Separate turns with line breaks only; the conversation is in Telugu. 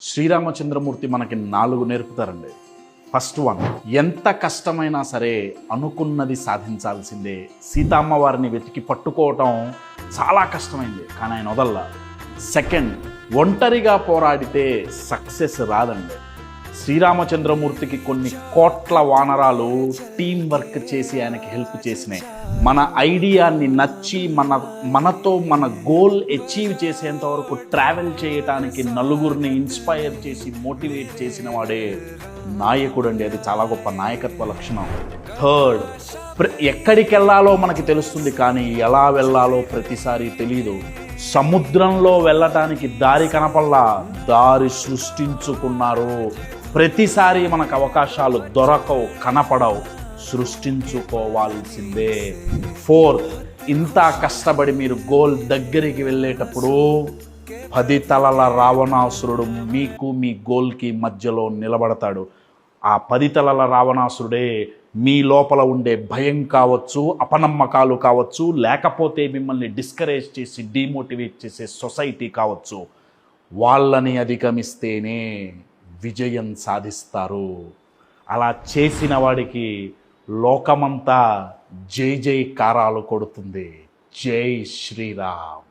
శ్రీరామచంద్రమూర్తి మనకి 4 నేర్పుతారండి. ఫస్ట్ వన్, ఎంత కష్టమైనా సరే అనుకున్నది సాధించాల్సిందే. సీతమ్మ వారిని వెతికి పట్టుకోవటం చాలా కష్టమైంది, కానీ ఆయన వదల్లా. సెకండ్, ఒంటరిగా పోరాడితే సక్సెస్ రాదండి. శ్రీరామచంద్రమూర్తికి కొన్ని కోట్ల వానరాలు టీం వర్క్ చేసి ఆయనకి హెల్ప్ చేసినాయి. మన ఐడియాని నచ్చి మనతో మన గోల్ అచీవ్ చేసేంత వరకు ట్రావెల్ చేయటానికి నలుగురిని ఇన్స్పైర్ చేసి మోటివేట్ చేసిన వాడే నాయకుడు అండి. అది చాలా గొప్ప నాయకత్వ లక్షణం. థర్డ్, ఎక్కడికి వెళ్ళాలో మనకి తెలుస్తుంది, కానీ ఎలా వెళ్ళాలో ప్రతిసారి తెలియదు. సముద్రంలో వెళ్ళటానికి దారి కనపల్లా, దారి సృష్టించుకున్నారు. ప్రతిసారి మనకు అవకాశాలు దొరకవు, కనపడవు, సృష్టించుకోవాల్సిందే. ఫోర్త్, ఇంత కష్టపడి మీరు గోల్ దగ్గరికి వెళ్ళేటప్పుడు 10 తలల రావణాసురుడు మీకు మీ గోల్కి మధ్యలో నిలబడతాడు. ఆ 10 తలల రావణాసురుడే మీ లోపల ఉండే భయం కావచ్చు, అపనమ్మకాలు కావచ్చు, లేకపోతే మిమ్మల్ని డిస్కరేజ్ చేసి డిమోటివేట్ చేసే సొసైటీ కావచ్చు. వాళ్ళని అధిగమిస్తేనే విజయం సాధిస్తారు. అలా చేసిన వాడికి లోకమంతా జై జైకారాలు కొడుతుంది. జై శ్రీరామ్.